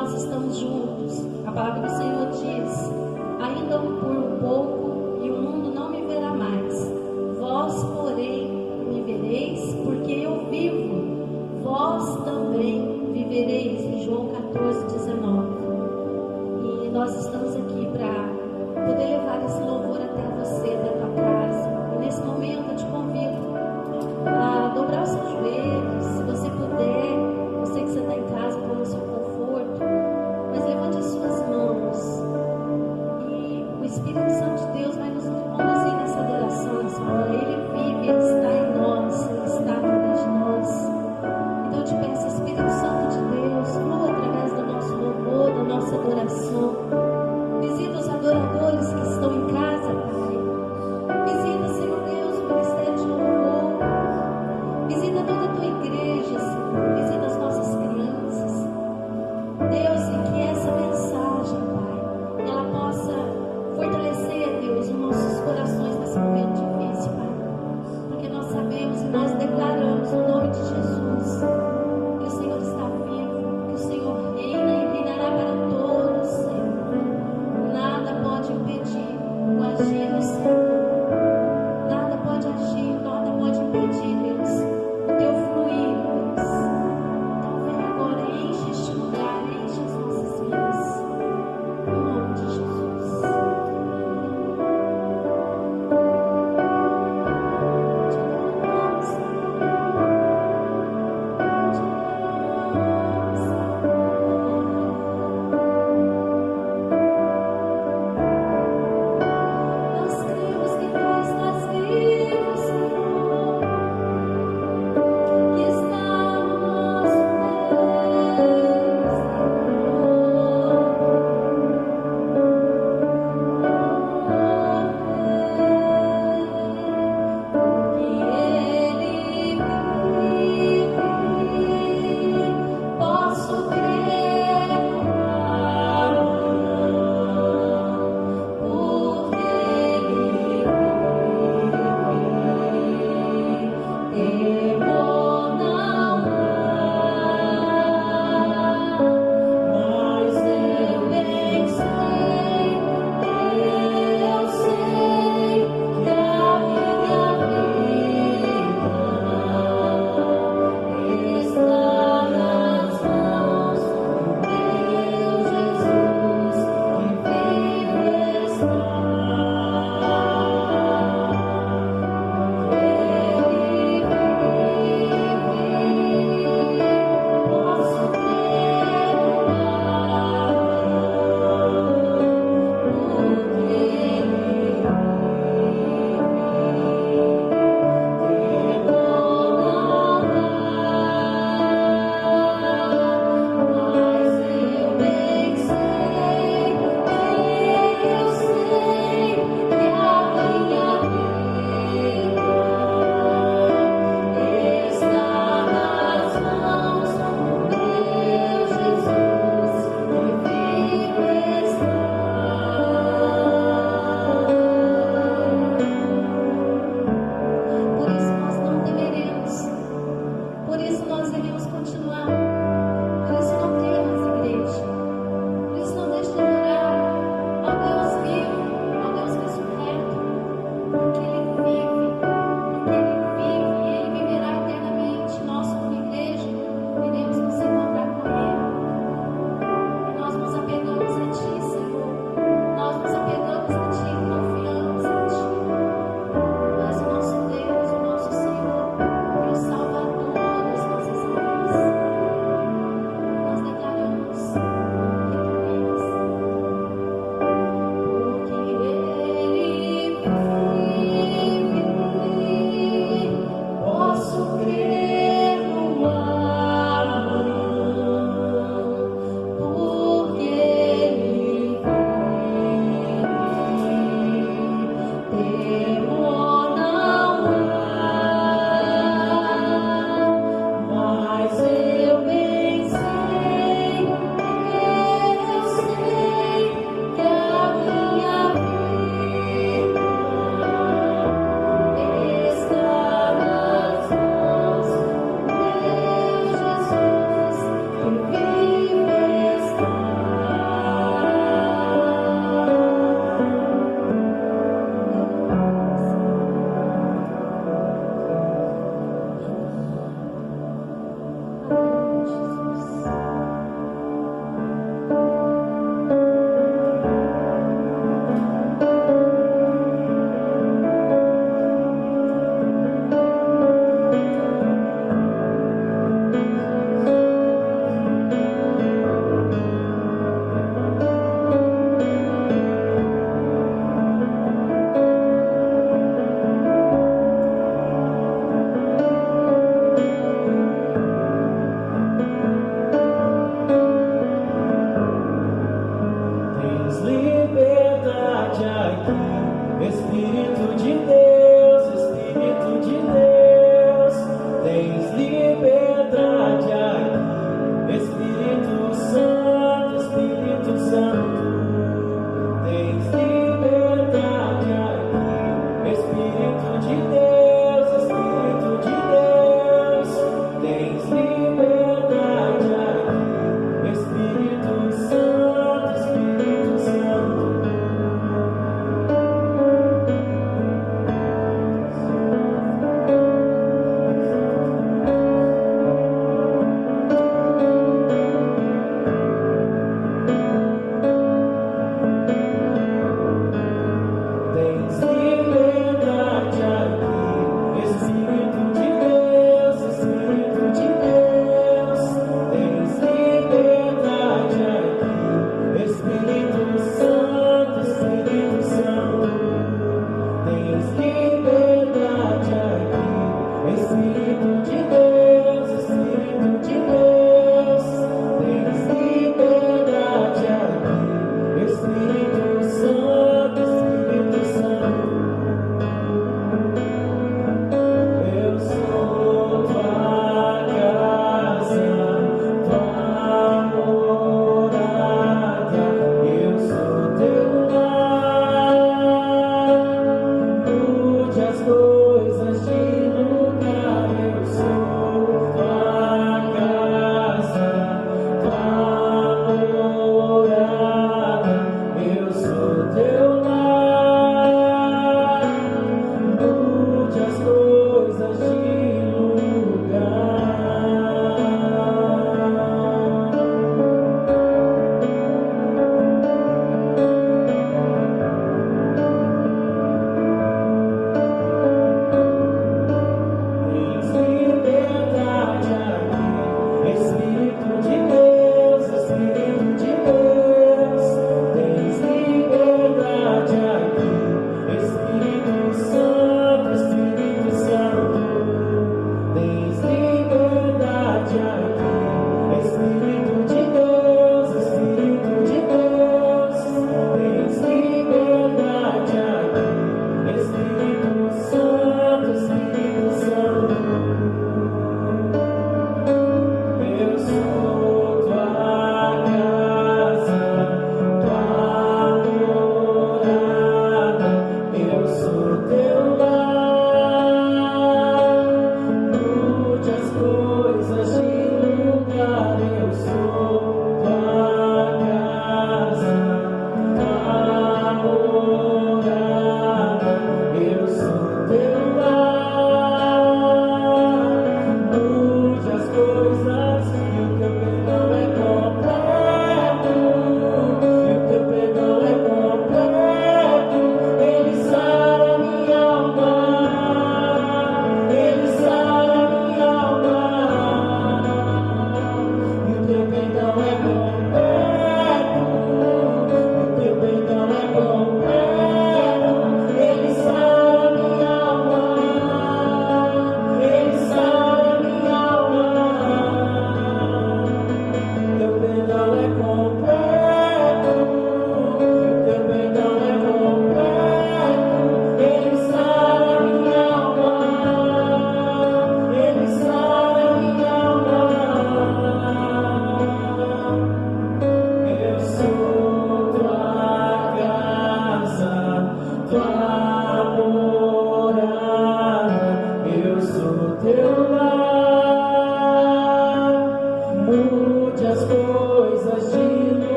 nós estamos juntos. A palavra do Senhor diz: ainda por um pouco e o mundo não me verá mais. Vós, porém, me vereis, porque eu vivo. Vós também vivereis. Em João 14:19. E nós estamos aqui para poder levar esse louvor até você, da tua casa. E nesse momento eu te convido a dobrar os seus joelhos, se você puder. Eu sei que você está em casa com o seu conforto, mas levante as suas mãos e o Espírito Santo de Deus vai nos conduzir nessa adoração, nessa hora. Ele vive, Ele está em nós, Ele está através de nós. Então eu te peço, Espírito Santo de Deus, flua através do nosso louvor, da nossa adoração. Visita os adoradores que estão em casa, Pai. Visita, Senhor Deus, o ministério de louvor. Visita toda a tua igreja, Senhor. Visita as nossas crianças. Deus, e que essa mensagem, Pai, ela possa fortalecer, Deus, os nossos corações nesse momento difícil, Pai. Porque nós sabemos e nós declaramos no nome de Jesus que o Senhor está vivo, que o Senhor reina e reinará para todos, Senhor. Nada pode impedir o agir do Senhor. Nada pode agir, nada pode impedir, Deus, o teu fluir, Deus. Então vem agora, enche este lugar, enche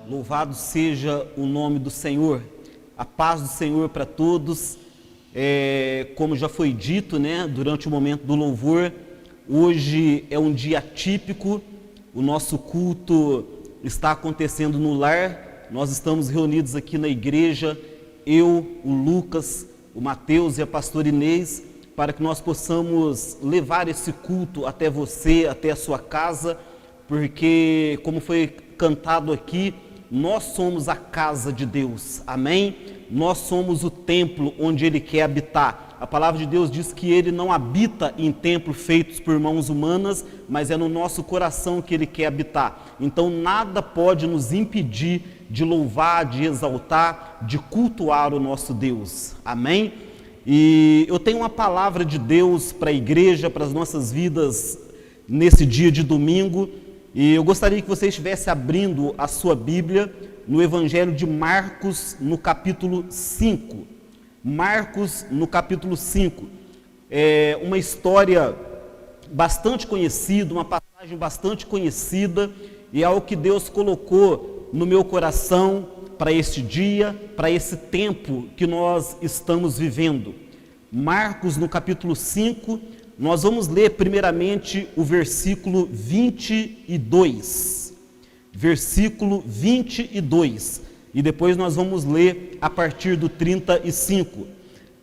Louvado seja o nome do Senhor, a paz do Senhor para todos. Como já foi dito, durante o momento do louvor, hoje é um dia típico, o nosso culto está acontecendo no lar, nós estamos reunidos aqui na igreja, eu, o Lucas, o Mateus e a pastora Inês, para que nós possamos levar esse culto até você, até a sua casa, porque, como foi cantado aqui, nós somos a casa de Deus, amém? Nós somos o templo onde Ele quer habitar. A palavra de Deus diz que Ele não habita em templos feitos por mãos humanas, mas é no nosso coração que Ele quer habitar. Então nada pode nos impedir de louvar, de exaltar, de cultuar o nosso Deus, amém? E eu tenho uma palavra de Deus para a igreja, para as nossas vidas nesse dia de domingo. E eu gostaria que você estivesse abrindo a sua Bíblia no Evangelho de Marcos, no capítulo 5. Marcos, no capítulo 5. É uma história bastante conhecida, uma passagem bastante conhecida, e é algo que Deus colocou no meu coração para este dia, para esse tempo que nós estamos vivendo. Marcos, no capítulo 5, nós vamos ler primeiramente o versículo 22, versículo 22, e depois nós vamos ler a partir do 35.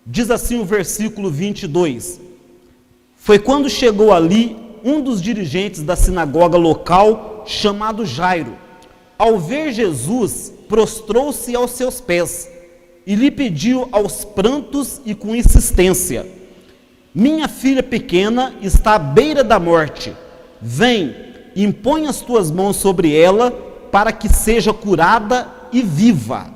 Diz assim o versículo 22: Foi quando chegou ali um dos dirigentes da sinagoga local, chamado Jairo. Ao ver Jesus, prostrou-se aos seus pés e lhe pediu aos prantos e com insistência: Minha filha pequena está à beira da morte. Vem, impõe as tuas mãos sobre ela, para que seja curada e viva.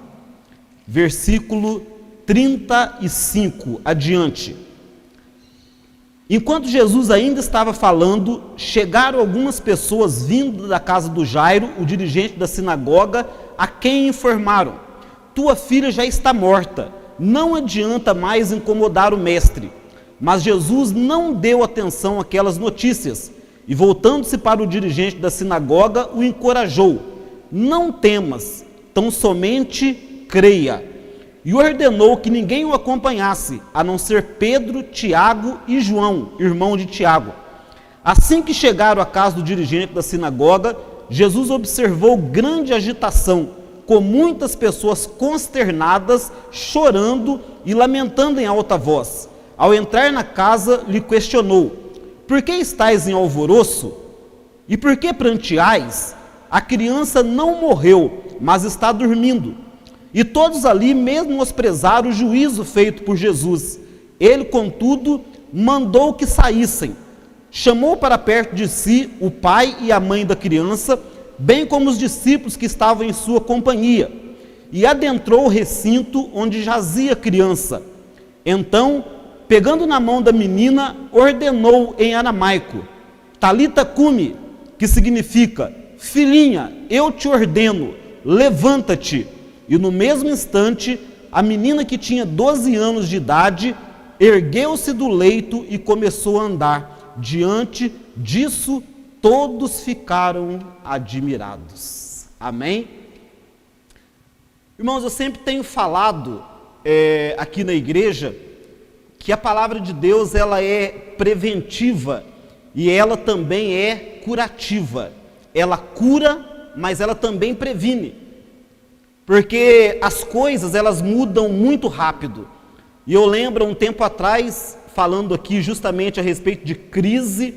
Versículo 35, adiante. Enquanto Jesus ainda estava falando, chegaram algumas pessoas vindo da casa do Jairo, o dirigente da sinagoga, a quem informaram: Tua filha já está morta, não adianta mais incomodar o mestre. Mas Jesus não deu atenção àquelas notícias e, voltando-se para o dirigente da sinagoga, o encorajou: Não temas, tão somente creia. E ordenou que ninguém o acompanhasse, a não ser Pedro, Tiago e João, irmão de Tiago. Assim que chegaram à casa do dirigente da sinagoga, Jesus observou grande agitação, com muitas pessoas consternadas, chorando e lamentando em alta voz. Ao entrar na casa, lhe questionou: por que estáis em alvoroço? E por que pranteais? A criança não morreu, mas está dormindo. E todos ali menosprezaram o juízo feito por Jesus. Ele, contudo, mandou que saíssem. Chamou para perto de si o pai e a mãe da criança, bem como os discípulos que estavam em sua companhia, e adentrou o recinto onde jazia a criança. Então, pegando na mão da menina, ordenou em aramaico: Talita cumi, que significa: filhinha, eu te ordeno, levanta-te. E no mesmo instante, a menina, que tinha 12 anos de idade, ergueu-se do leito e começou a andar. Diante disso, todos ficaram admirados. Amém? Irmãos, eu sempre tenho falado aqui na igreja que a palavra de Deus, ela é preventiva e ela também é curativa. Ela cura, mas ela também previne. Porque as coisas, elas mudam muito rápido. E eu lembro, um tempo atrás, falando aqui justamente a respeito de crise,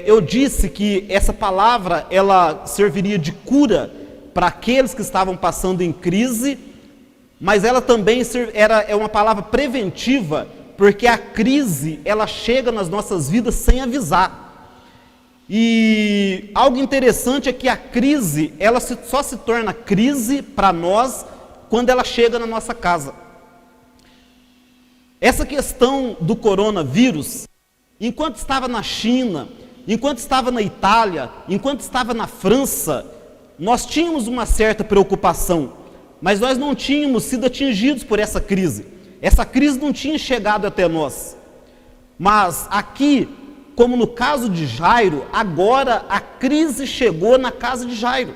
eu disse que essa palavra, ela serviria de cura para aqueles que estavam passando em crise, mas ela também é uma palavra preventiva, porque a crise, ela chega nas nossas vidas sem avisar. E algo interessante é que a crise, ela só se torna crise para nós quando ela chega na nossa casa. Essa questão do coronavírus, enquanto estava na China, enquanto estava na Itália, enquanto estava na França, nós tínhamos uma certa preocupação, mas nós não tínhamos sido atingidos por essa crise. Essa crise não tinha chegado até nós. Mas aqui, como no caso de Jairo, agora a crise chegou na casa de Jairo.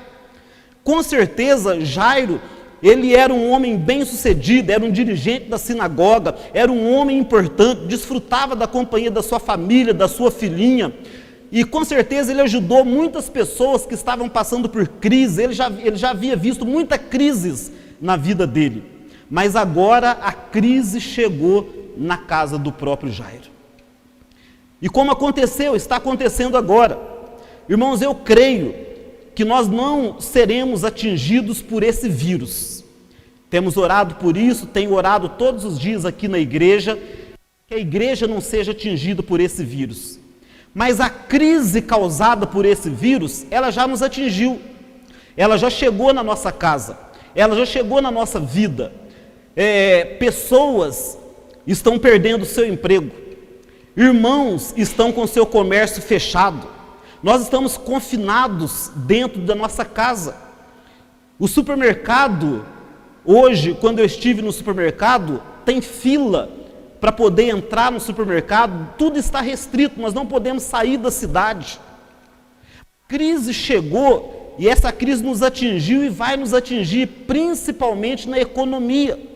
Com certeza, Jairo, ele era um homem bem-sucedido, era um dirigente da sinagoga, era um homem importante, desfrutava da companhia da sua família, da sua filhinha, e com certeza ele ajudou muitas pessoas que estavam passando por crise. Ele já havia visto muitas crises na vida dele, mas agora a crise chegou na casa do próprio Jairo. E como aconteceu, está acontecendo agora. Irmãos, eu creio que nós não seremos atingidos por esse vírus. Temos orado por isso, tenho orado todos os dias aqui na igreja, que a igreja não seja atingida por esse vírus. Mas a crise causada por esse vírus, ela já nos atingiu. Ela já chegou na nossa casa, ela já chegou na nossa vida. Pessoas estão perdendo o seu emprego, irmãos estão com seu comércio fechado, nós estamos confinados dentro da nossa casa. O supermercado, hoje, quando eu estive no supermercado, tem fila para poder entrar no supermercado, tudo está restrito, nós não podemos sair da cidade. A crise chegou e essa crise nos atingiu e vai nos atingir principalmente na economia.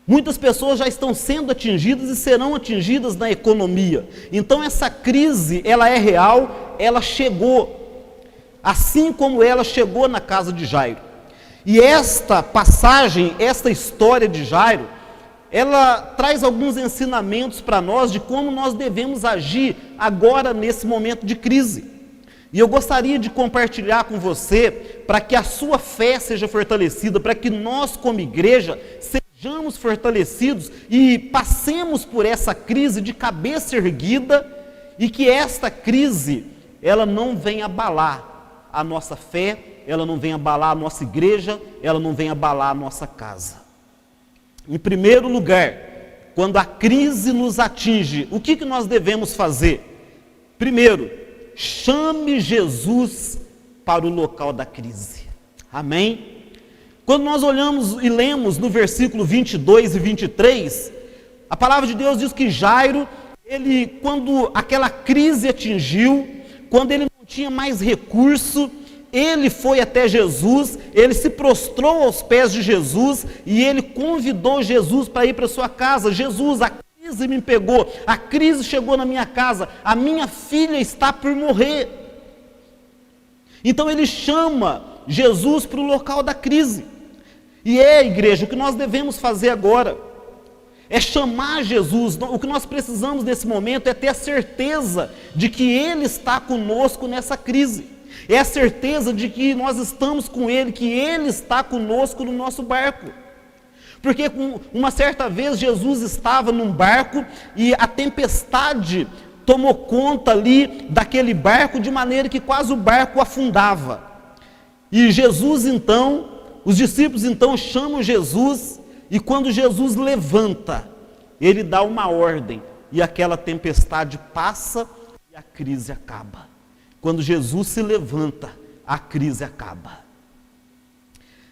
Muitas pessoas já estão sendo atingidas e serão atingidas na economia. Então essa crise, ela é real, ela chegou, assim como ela chegou na casa de Jairo. E esta passagem, esta história de Jairo, ela traz alguns ensinamentos para nós de como nós devemos agir agora nesse momento de crise. E eu gostaria de compartilhar com você, para que a sua fé seja fortalecida, para que nós como igreja sejamos fortalecidos e passemos por essa crise de cabeça erguida, e que esta crise, ela não venha abalar a nossa fé, ela não venha abalar a nossa igreja, ela não venha abalar a nossa casa. Em primeiro lugar, quando a crise nos atinge, o que nós devemos fazer? Primeiro, chame Jesus para o local da crise. Amém? Quando nós olhamos e lemos no versículo 22 e 23, a palavra de Deus diz que Jairo, quando aquela crise atingiu, quando ele não tinha mais recurso, ele foi até Jesus, ele se prostrou aos pés de Jesus e ele convidou Jesus para ir para sua casa. Jesus, a crise me pegou, a crise chegou na minha casa, a minha filha está por morrer. Então ele chama Jesus para o local da crise. E igreja, o que nós devemos fazer agora é chamar Jesus. O que nós precisamos nesse momento é ter a certeza de que Ele está conosco nessa crise. É a certeza de que nós estamos com Ele, que Ele está conosco no nosso barco. Porque uma certa vez Jesus estava num barco e a tempestade tomou conta ali daquele barco de maneira que quase o barco afundava. E Jesus então, os discípulos então chamam Jesus, e quando Jesus levanta, ele dá uma ordem, e aquela tempestade passa e a crise acaba. Quando Jesus se levanta, a crise acaba.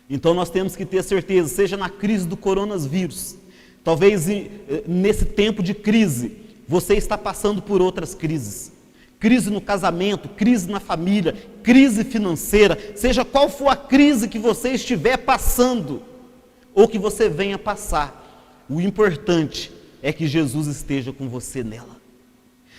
Então nós temos que ter certeza, seja na crise do coronavírus, talvez nesse tempo de crise, você está passando por outras crises. Crise no casamento, crise na família, crise financeira, seja qual for a crise que você estiver passando, ou que você venha passar, o importante é que Jesus esteja com você nela.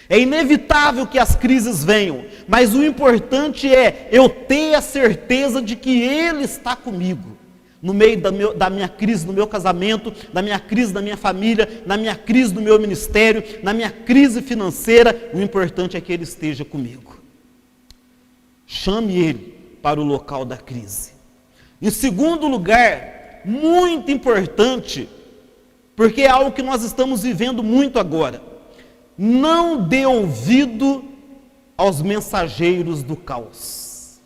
É inevitável que as crises venham, mas o importante é eu ter a certeza de que Ele está comigo, no meio da minha crise no meu casamento, da minha crise na minha família, na minha crise no meu ministério, na minha crise financeira, o importante é que Ele esteja comigo. Chame Ele para o local da crise. Em segundo lugar, muito importante, porque é algo que nós estamos vivendo muito agora, não dê ouvido aos mensageiros do caos.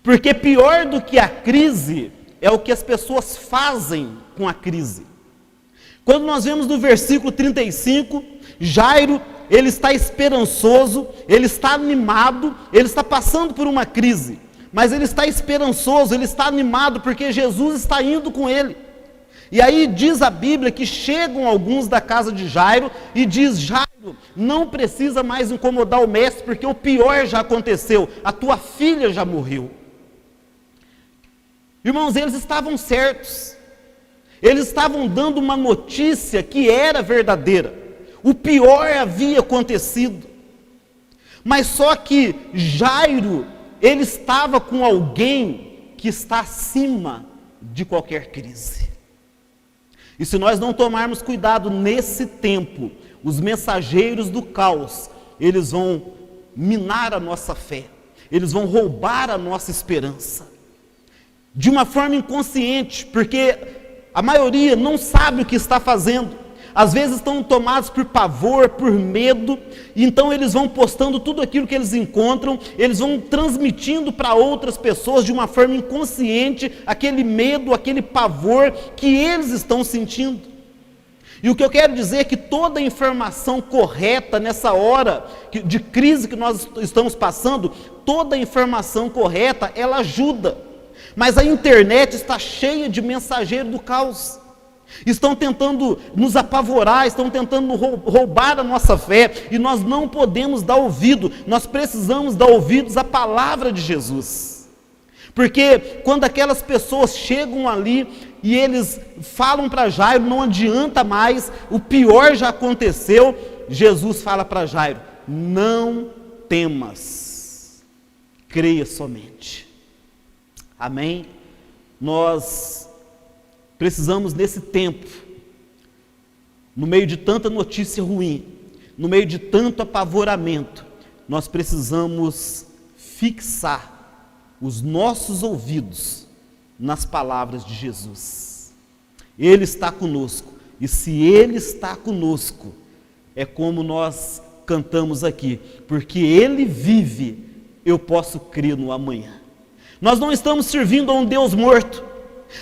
Porque pior do que a crise é o que as pessoas fazem com a crise. Quando nós vemos no versículo 35, Jairo, ele está esperançoso, ele está animado, ele está passando por uma crise, mas ele está esperançoso, ele está animado porque Jesus está indo com ele. E aí diz a Bíblia que chegam alguns da casa de Jairo e diz: Jairo, não precisa mais incomodar o mestre, porque o pior já aconteceu, a tua filha já morreu. Irmãos, eles estavam certos, eles estavam dando uma notícia que era verdadeira, o pior havia acontecido, mas só que Jairo, ele estava com alguém que está acima de qualquer crise. E se nós não tomarmos cuidado nesse tempo, os mensageiros do caos, eles vão minar a nossa fé, eles vão roubar a nossa esperança, de uma forma inconsciente, porque a maioria não sabe o que está fazendo, às vezes estão tomados por pavor, por medo, e então eles vão postando tudo aquilo que eles encontram, eles vão transmitindo para outras pessoas de uma forma inconsciente, aquele medo, aquele pavor que eles estão sentindo. E o que eu quero dizer é que toda a informação correta nessa hora de crise que nós estamos passando, toda a informação correta, ela ajuda, mas a internet está cheia de mensageiros do caos. Estão tentando nos apavorar, estão tentando roubar a nossa fé, e nós não podemos dar ouvido, nós precisamos dar ouvidos à palavra de Jesus. Porque quando aquelas pessoas chegam ali e eles falam para Jairo, não adianta mais, o pior já aconteceu, Jesus fala para Jairo: não temas, creia somente. Amém? Nós precisamos nesse tempo, no meio de tanta notícia ruim, no meio de tanto apavoramento, nós precisamos fixar os nossos ouvidos nas palavras de Jesus. Ele está conosco, e se Ele está conosco, é como nós cantamos aqui, porque Ele vive, eu posso crer no amanhã. Nós não estamos servindo a um Deus morto.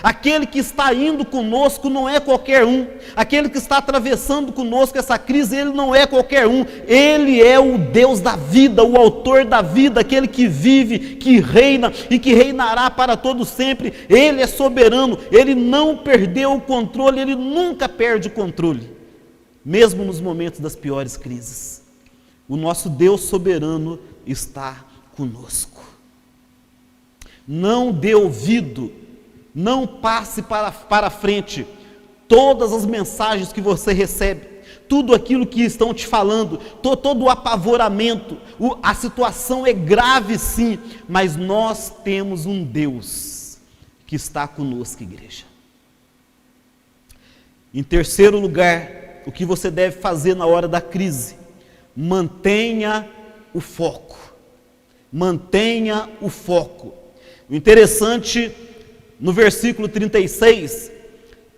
Aquele que está indo conosco não é qualquer um, aquele que está atravessando conosco essa crise, ele não é qualquer um, ele é o Deus da vida, o autor da vida, aquele que vive, que reina e que reinará para todo sempre. Ele é soberano, ele não perdeu o controle, ele nunca perde o controle, mesmo nos momentos das piores crises. O nosso Deus soberano está conosco. Não dê ouvido, não passe para frente todas as mensagens que você recebe, tudo aquilo que estão te falando, todo o apavoramento, a situação é grave sim, mas nós temos um Deus que está conosco, igreja. Em terceiro lugar, o que você deve fazer na hora da crise? Mantenha o foco. Mantenha o foco. O interessante no versículo 36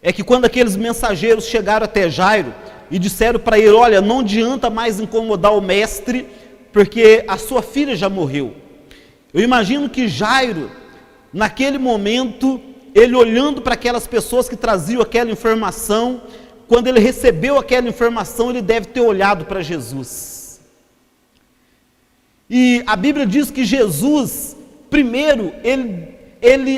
é que quando aqueles mensageiros chegaram até Jairo e disseram para ele: olha, não adianta mais incomodar o mestre, porque a sua filha já morreu. Eu imagino que Jairo, naquele momento, ele olhando para aquelas pessoas que traziam aquela informação, quando ele recebeu aquela informação, ele deve ter olhado para Jesus. E a Bíblia diz que Jesus, primeiro,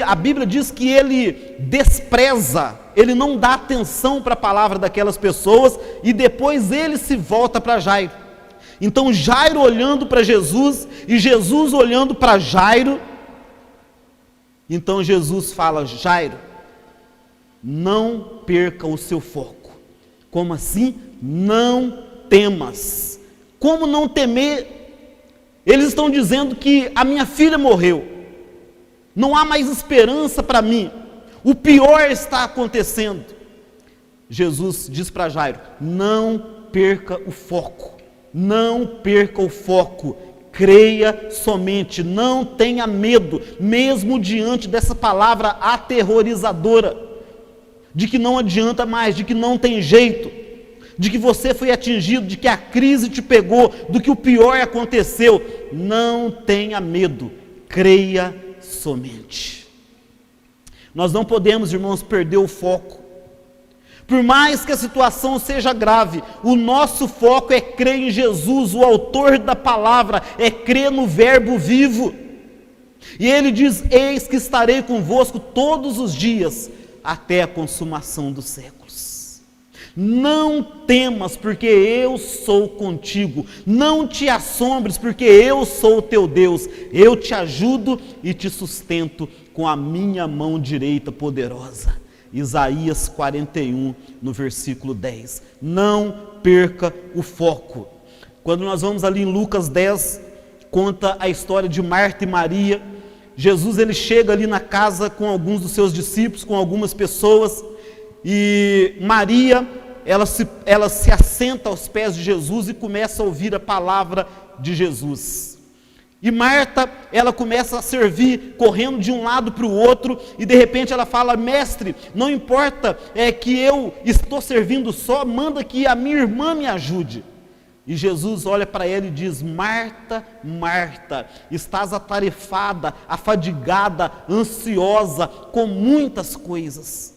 a Bíblia diz que ele despreza, ele não dá atenção para a palavra daquelas pessoas, e depois ele se volta para Jairo. Então Jairo olhando para Jesus, e Jesus olhando para Jairo, então Jesus fala: Jairo, não perca o seu foco. Como assim? Não temas. Como não temer? Eles estão dizendo que a minha filha morreu, não há mais esperança para mim, o pior está acontecendo. Jesus diz para Jairo: não perca o foco, não perca o foco, creia somente, não tenha medo, mesmo diante dessa palavra aterrorizadora, de que não adianta mais, de que não tem jeito, de que você foi atingido, de que a crise te pegou, do que o pior aconteceu. Não tenha medo, creia somente. Nós não podemos, irmãos, perder o foco. Por mais que a situação seja grave, o nosso foco é crer em Jesus, o autor da palavra, é crer no verbo vivo. E ele diz: eis que estarei convosco todos os dias, até a consumação dos séculos. Não temas, porque eu sou contigo. Não te assombres, porque eu sou o teu Deus. Eu te ajudo e te sustento com a minha mão direita poderosa. Isaías 41, no versículo 10. Não perca o foco. Quando nós vamos ali em Lucas 10, conta a história de Marta e Maria. Jesus, ele chega ali na casa com alguns dos seus discípulos, com algumas pessoas, e Maria, ela se assenta aos pés de Jesus e começa a ouvir a palavra de Jesus. E Marta, ela começa a servir, correndo de um lado para o outro, e de repente ela fala: mestre, não importa que eu estou servindo só, manda que a minha irmã me ajude. E Jesus olha para ela e diz: Marta, Marta, estás atarefada, afadigada, ansiosa, com muitas coisas,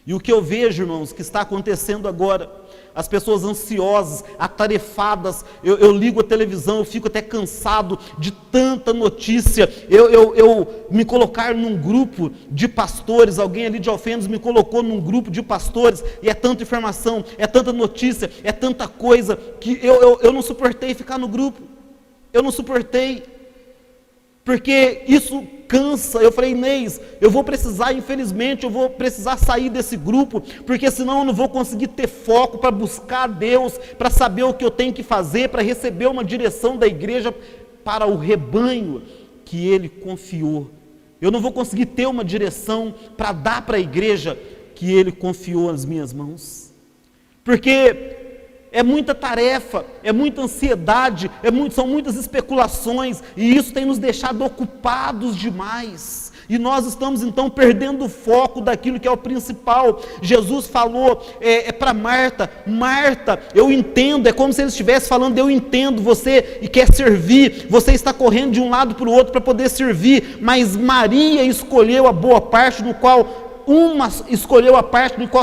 E o que eu vejo, irmãos, que está acontecendo agora, as pessoas ansiosas, atarefadas, eu ligo a televisão, eu fico até cansado de tanta notícia, eu me colocar num grupo de pastores, alguém ali de Alfenas me colocou num grupo de pastores, e é tanta informação, é tanta notícia, é tanta coisa, que eu não suportei ficar no grupo, eu não suportei, porque isso cansa. Eu falei: Inês, eu vou precisar, infelizmente, eu vou precisar sair desse grupo, porque senão eu não vou conseguir ter foco para buscar a Deus, para saber o que eu tenho que fazer, para receber uma direção da igreja para o rebanho que Ele confiou. Eu não vou conseguir ter uma direção para dar para a igreja que Ele confiou nas minhas mãos, porque é muita tarefa, é muita ansiedade, são muitas especulações, e isso tem nos deixado ocupados demais, e nós estamos então perdendo o foco daquilo que é o principal. Jesus falou para Marta: Marta, eu entendo, é como se ele estivesse falando: eu entendo, você quer servir, você está correndo de um lado para o outro para poder servir, mas Maria escolheu a boa parte, no qual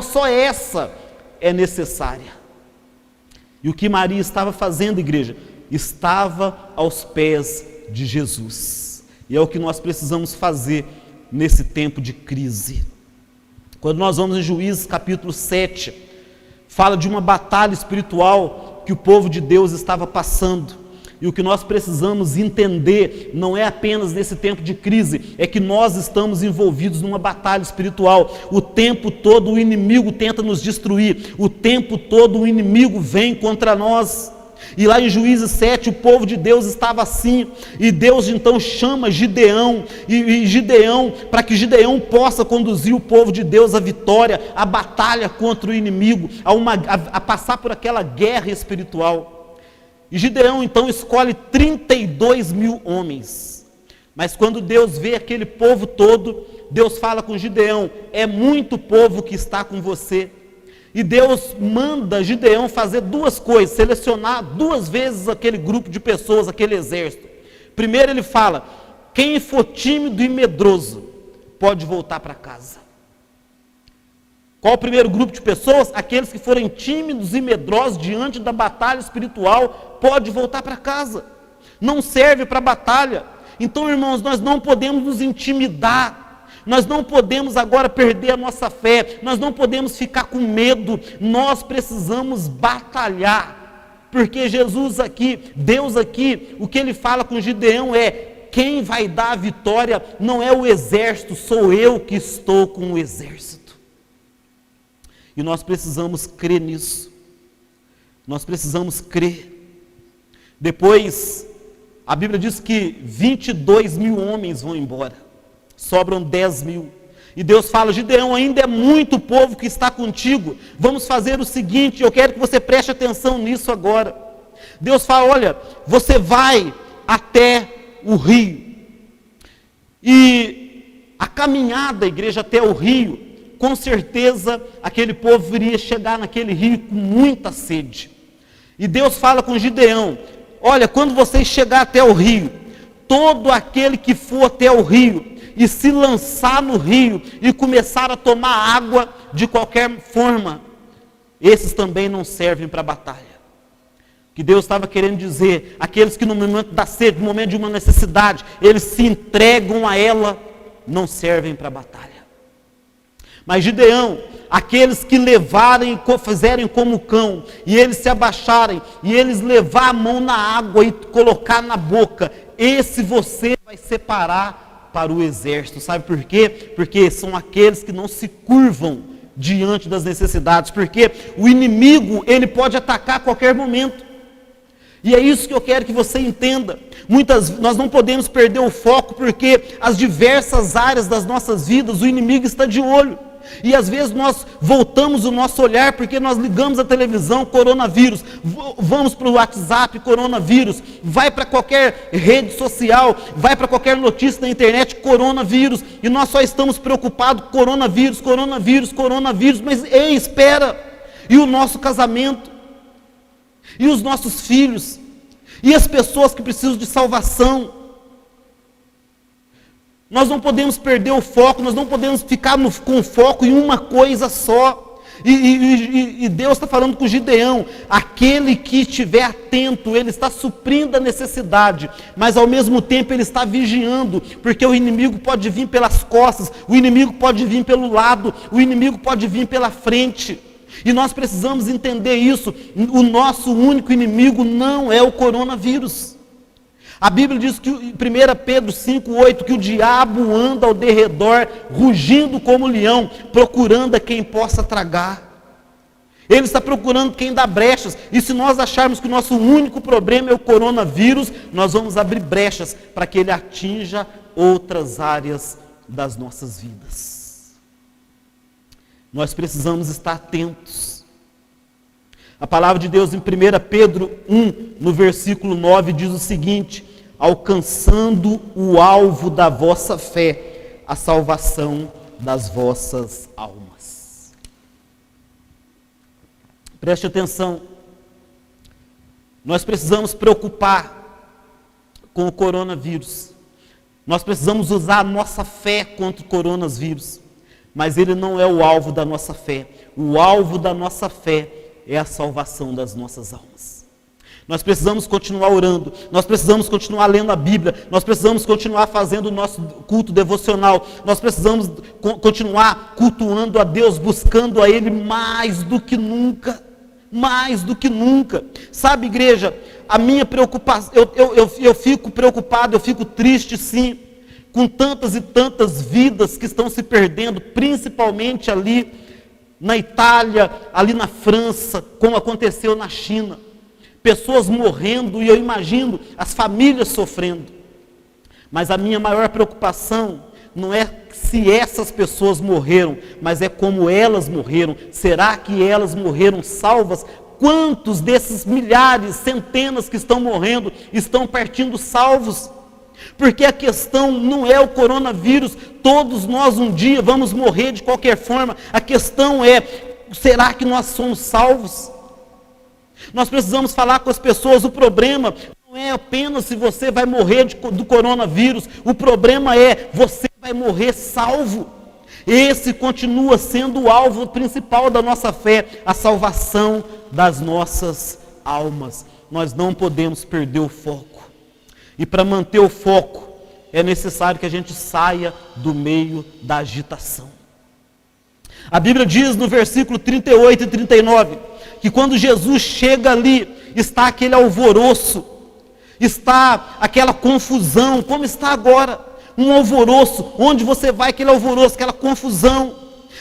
só essa é necessária. E o que Maria estava fazendo, igreja? Estava aos pés de Jesus. E é o que nós precisamos fazer nesse tempo de crise. Quando nós vamos em Juízes capítulo 7, fala de uma batalha espiritual que o povo de Deus estava passando. E o que nós precisamos entender não é apenas nesse tempo de crise, é que nós estamos envolvidos numa batalha espiritual. O tempo todo o inimigo tenta nos destruir, o tempo todo o inimigo vem contra nós. E lá em Juízes 7, o povo de Deus estava assim, e Deus então chama Gideão, e Gideão, para que Gideão possa conduzir o povo de Deus à vitória, à batalha contra o inimigo, a passar por aquela guerra espiritual. E Gideão então escolhe 32 mil homens, mas quando Deus vê aquele povo todo, Deus fala com Gideão: é muito povo que está com você. E Deus manda Gideão fazer duas coisas, selecionar 2 vezes aquele grupo de pessoas, aquele exército. Primeiro ele fala: quem for tímido e medroso pode voltar para casa. Qual o primeiro grupo de pessoas? Aqueles que forem tímidos e medrosos diante da batalha espiritual, pode voltar para casa. Não serve para a batalha. Então, irmãos, nós não podemos nos intimidar. Nós não podemos agora perder a nossa fé. Nós não podemos ficar com medo. Nós precisamos batalhar. Porque Jesus aqui, Deus aqui, o que ele fala com Gideão é: quem vai dar a vitória não é o exército, sou eu que estou com o exército. E nós precisamos crer nisso. Nós precisamos crer. Depois, a Bíblia diz que 22 mil homens vão embora. Sobram 10 mil. E Deus fala: Gideão, ainda é muito povo que está contigo. Vamos fazer o seguinte, eu quero que você preste atenção nisso agora. Deus fala: olha, você vai até o rio. E a caminhada, igreja, até o rio, com certeza aquele povo iria chegar naquele rio com muita sede. E Deus fala com Gideão: olha, quando vocês chegar até o rio, todo aquele que for até o rio e se lançar no rio e começar a tomar água de qualquer forma, esses também não servem para a batalha. O que Deus estava querendo dizer: aqueles que no momento da sede, no momento de uma necessidade, eles se entregam a ela, não servem para a batalha. Mas Gideão, aqueles que fizerem como cão, e eles se abaixarem, e eles levar a mão na água e colocar na boca, esse você vai separar para o exército. Sabe por quê? Porque são aqueles que não se curvam diante das necessidades, porque o inimigo, ele pode atacar a qualquer momento. E é isso que eu quero que você entenda. Nós não podemos perder o foco, porque as diversas áreas das nossas vidas, o inimigo está de olho. E às vezes nós voltamos o nosso olhar porque nós ligamos a televisão, coronavírus, vamos para o WhatsApp, coronavírus, vai para qualquer rede social, vai para qualquer notícia na internet, coronavírus, e nós só estamos preocupados, coronavírus, coronavírus, coronavírus, mas ei, espera, e o nosso casamento, e os nossos filhos, e as pessoas que precisam de salvação? Nós não podemos perder o foco, nós não podemos ficar com foco em uma coisa só. E Deus está falando com Gideão: aquele que estiver atento, ele está suprindo a necessidade, mas ao mesmo tempo ele está vigiando, porque o inimigo pode vir pelas costas, o inimigo pode vir pelo lado, o inimigo pode vir pela frente. E nós precisamos entender isso. O nosso único inimigo não é o coronavírus. A Bíblia diz que, 1 Pedro 5,8, que o diabo anda ao derredor, rugindo como leão, procurando a quem possa tragar. Ele está procurando quem dá brechas. E se nós acharmos que o nosso único problema é o coronavírus, nós vamos abrir brechas para que ele atinja outras áreas das nossas vidas. Nós precisamos estar atentos. A palavra de Deus em 1 Pedro 1, no versículo 9, diz o seguinte: alcançando o alvo da vossa fé, a salvação das vossas almas. Preste atenção, nós precisamos preocupar com o coronavírus, nós precisamos usar a nossa fé contra o coronavírus, mas ele não é o alvo da nossa fé. O alvo da nossa fé é a salvação das nossas almas. Nós precisamos continuar orando, nós precisamos continuar lendo a Bíblia, nós precisamos continuar fazendo o nosso culto devocional, nós precisamos continuar cultuando a Deus, buscando a Ele mais do que nunca, mais do que nunca. Sabe, igreja, a minha preocupação, eu fico preocupado, eu fico triste sim, com tantas e tantas vidas que estão se perdendo, principalmente ali na Itália, ali na França, como aconteceu na China. Pessoas morrendo e eu imagino as famílias sofrendo. Mas a minha maior preocupação não é se essas pessoas morreram, mas é como elas morreram. Será que elas morreram salvas? Quantos desses milhares, centenas que estão morrendo estão partindo salvos? Porque a questão não é o coronavírus, todos nós um dia vamos morrer de qualquer forma. A questão é, será que nós somos salvos? Nós precisamos falar com as pessoas, o problema não é apenas se você vai morrer do coronavírus, o problema é, você vai morrer salvo. Esse continua sendo o alvo principal da nossa fé, a salvação das nossas almas. Nós não podemos perder o foco. E para manter o foco, é necessário que a gente saia do meio da agitação. A Bíblia diz no versículo 38 e 39, que quando Jesus chega ali, está aquele alvoroço, está aquela confusão, como está agora, um alvoroço, onde você vai, aquele alvoroço, aquela confusão,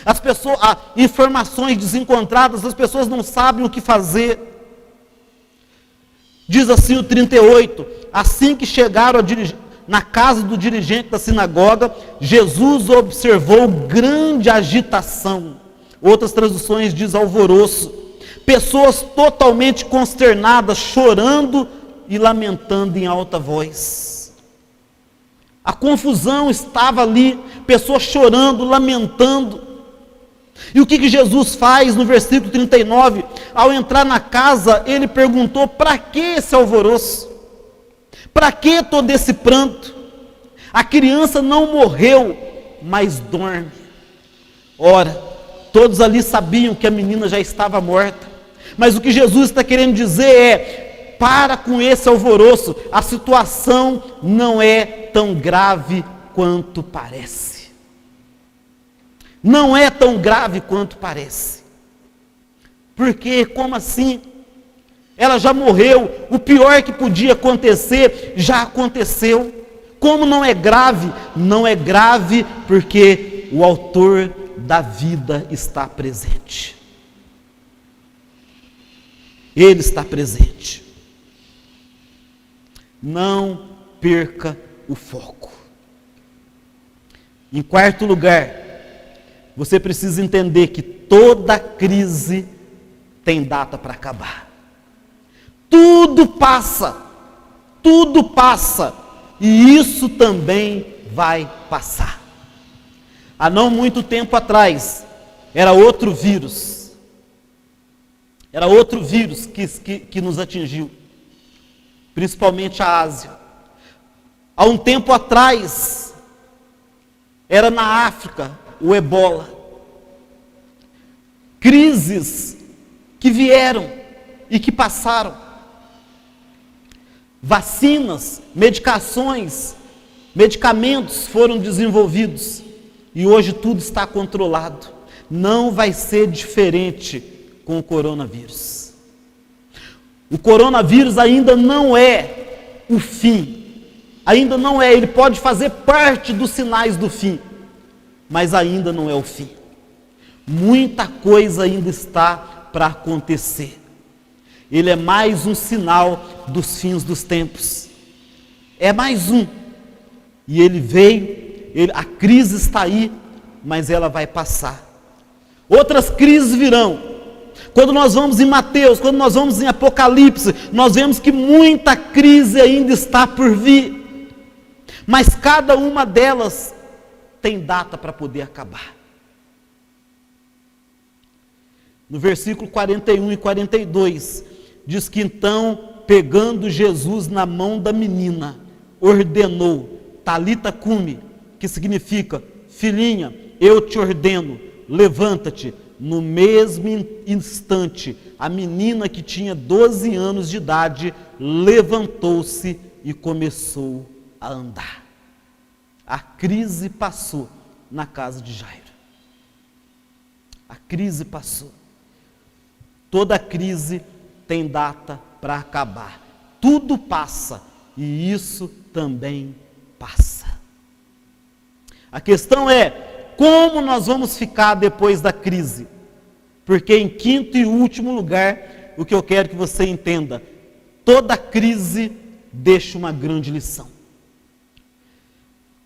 as pessoas, informações desencontradas, as pessoas não sabem o que fazer. Diz assim o 38, assim que chegaram na casa do dirigente da sinagoga, Jesus observou grande agitação. Outras traduções diz alvoroço. Pessoas totalmente consternadas, chorando e lamentando em alta voz. A confusão estava ali, pessoas chorando, lamentando. E o que Jesus faz no versículo 39? Ao entrar na casa, ele perguntou: para que esse alvoroço? Para que todo esse pranto? A criança não morreu, mas dorme. Ora, todos ali sabiam que a menina já estava morta. Mas o que Jesus está querendo dizer é: para com esse alvoroço, a situação não é tão grave quanto parece. Não é tão grave quanto parece. Porque, como assim? Ela já morreu, o pior que podia acontecer, já aconteceu. Como não é grave? Não é grave porque o autor da vida está presente. Ele está presente. Não perca o foco. Em quarto lugar, você precisa entender que toda crise tem data para acabar. Tudo passa, e isso também vai passar. Há não muito tempo atrás, era outro vírus que nos atingiu, principalmente a Ásia. Há um tempo atrás, era na África, o ebola. Crises que vieram e que passaram. Vacinas, medicações, medicamentos foram desenvolvidos e hoje tudo está controlado. Não vai ser diferente com o coronavírus. O coronavírus ainda não é o fim. Ainda não é, ele pode fazer parte dos sinais do fim, mas ainda não é o fim. Muita coisa ainda está para acontecer. Ele é mais um sinal dos fins dos tempos. É mais um. E ele veio, a crise está aí, mas ela vai passar. Outras crises virão. Quando nós vamos em Mateus, quando nós vamos em Apocalipse, nós vemos que muita crise ainda está por vir. Mas cada uma delas tem data para poder acabar. No versículo 41 e 42, diz que então, pegando Jesus na mão da menina, ordenou, Talita cumi, que significa, filhinha, eu te ordeno, levanta-te. No mesmo instante, a menina que tinha 12 anos de idade, levantou-se e começou a andar. A crise passou na casa de Jairo. A crise passou. Toda crise tem data para acabar. tudo passa, e isso também passa. A questão é, como nós vamos ficar depois da crise? Porque em quinto e último lugar, o que eu quero que você entenda, toda crise deixa uma grande lição.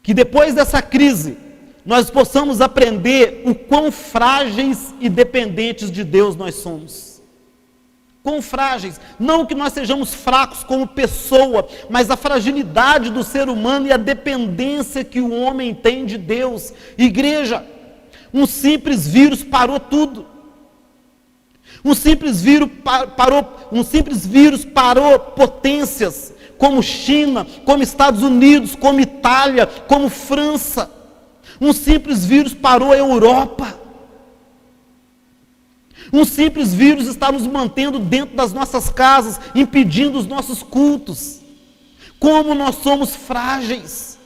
Que depois dessa crise, nós possamos aprender o quão frágeis e dependentes de Deus nós somos. Quão frágeis, não que nós sejamos fracos como pessoa, mas a fragilidade do ser humano e a dependência que o homem tem de Deus. Igreja, um simples vírus parou tudo. Um simples vírus parou potências como China, como Estados Unidos, como Itália, como França. Um simples vírus parou a Europa. Um simples vírus está nos mantendo dentro das nossas casas, impedindo os nossos cultos. Como nós somos frágeis.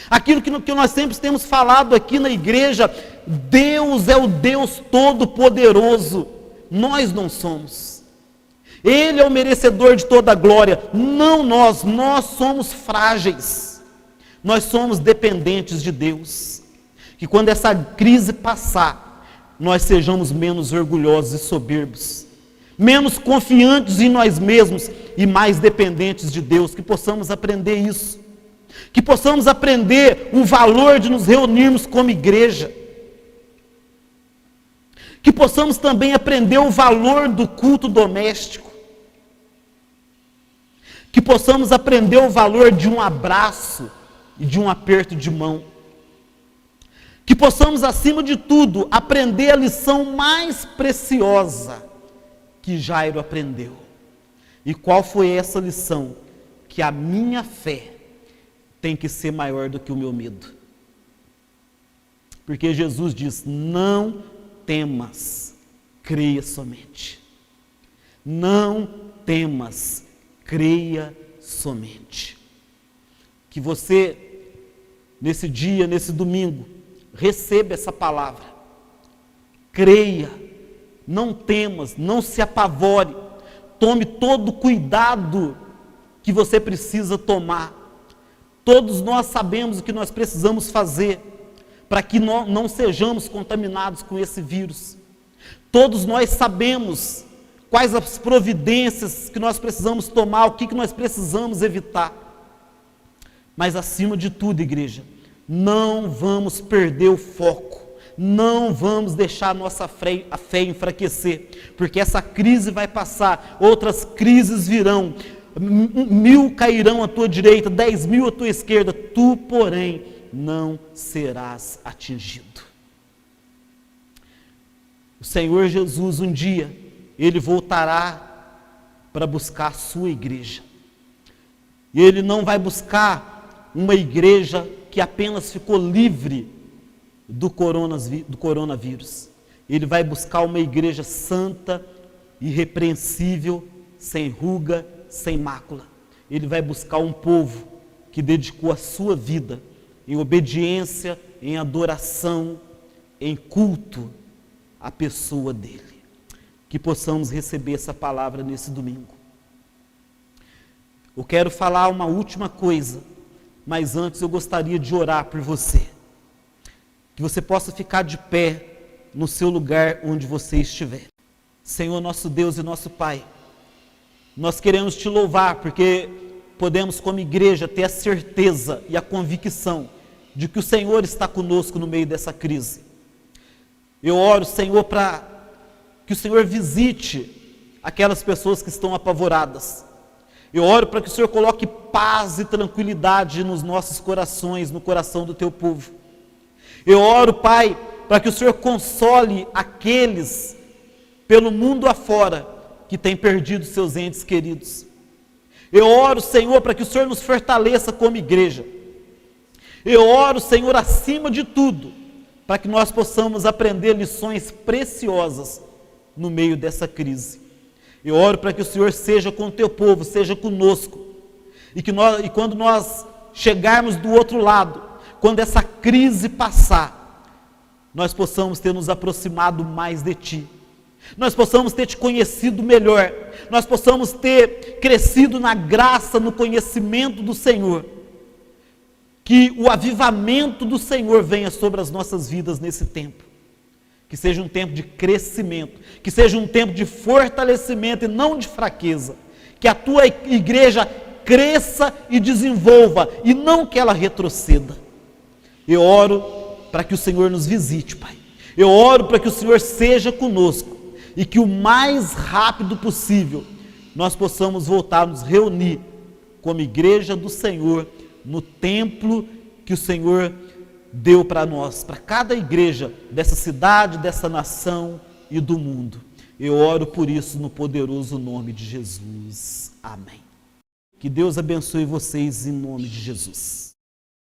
Aquilo que nós sempre temos falado aqui na igreja, Deus é o Deus Todo-Poderoso. Nós não somos. Ele é o merecedor de toda a glória, não nós somos frágeis. Nós somos dependentes de Deus. Que quando essa crise passar, nós sejamos menos orgulhosos e soberbos, menos confiantes em nós mesmos e mais dependentes de Deus, que possamos aprender isso, que possamos aprender o valor de nos reunirmos como igreja, que possamos também aprender o valor do culto doméstico, que possamos aprender o valor de um abraço e de um aperto de mão, que possamos, acima de tudo, aprender a lição mais preciosa que Jairo aprendeu. E qual foi essa lição? Que a minha fé tem que ser maior do que o meu medo. Porque Jesus diz, não temas, creia somente. Não temas, creia somente. Que você, nesse dia, nesse domingo, receba essa palavra, creia, não temas, não se apavore, tome todo o cuidado que você precisa tomar. Todos nós sabemos o que nós precisamos fazer para que não sejamos contaminados com esse vírus. Todos nós sabemos quais as providências que nós precisamos tomar, o que nós precisamos evitar. Mas acima de tudo, igreja, não vamos perder o foco, não vamos deixar a nossa fé enfraquecer, porque essa crise vai passar, outras crises virão, 1000 cairão à tua direita, 10.000 à tua esquerda, tu, porém, não serás atingido. O Senhor Jesus, um dia, Ele voltará para buscar a sua igreja, e Ele não vai buscar uma igreja que apenas ficou livre do coronavírus. Ele vai buscar uma igreja santa, irrepreensível, sem ruga, sem mácula. Ele vai buscar um povo que dedicou a sua vida em obediência, em adoração, em culto à pessoa dele. Que possamos receber essa palavra nesse domingo. Eu quero falar uma última coisa, mas antes eu gostaria de orar por você. Que você possa ficar de pé no seu lugar onde você estiver. Senhor, nosso Deus e nosso Pai, nós queremos te louvar porque podemos como igreja ter a certeza e a convicção de que o Senhor está conosco no meio dessa crise. Eu oro, Senhor, para que o Senhor visite aquelas pessoas que estão apavoradas. Eu oro para que o Senhor coloque paz e tranquilidade nos nossos corações, no coração do teu povo. Eu oro, Pai, para que o Senhor console aqueles pelo mundo afora que têm perdido seus entes queridos. Eu oro, Senhor, para que o Senhor nos fortaleça como igreja. Eu oro, Senhor, acima de tudo, para que nós possamos aprender lições preciosas no meio dessa crise. Eu oro para que o Senhor seja com o teu povo, seja conosco, e quando nós chegarmos do outro lado, quando essa crise passar, nós possamos ter nos aproximado mais de ti, nós possamos ter te conhecido melhor, nós possamos ter crescido na graça, no conhecimento do Senhor, que o avivamento do Senhor venha sobre as nossas vidas nesse tempo, que seja um tempo de crescimento, que seja um tempo de fortalecimento e não de fraqueza, que a tua igreja cresça e desenvolva, e não que ela retroceda. Eu oro para que o Senhor nos visite, Pai, eu oro para que o Senhor seja conosco, e que o mais rápido possível, nós possamos voltar a nos reunir como igreja do Senhor, no templo que o Senhor deu para nós, para cada igreja dessa cidade, dessa nação e do mundo. Eu oro por isso no poderoso nome de Jesus. Amém. Que Deus abençoe vocês em nome de Jesus.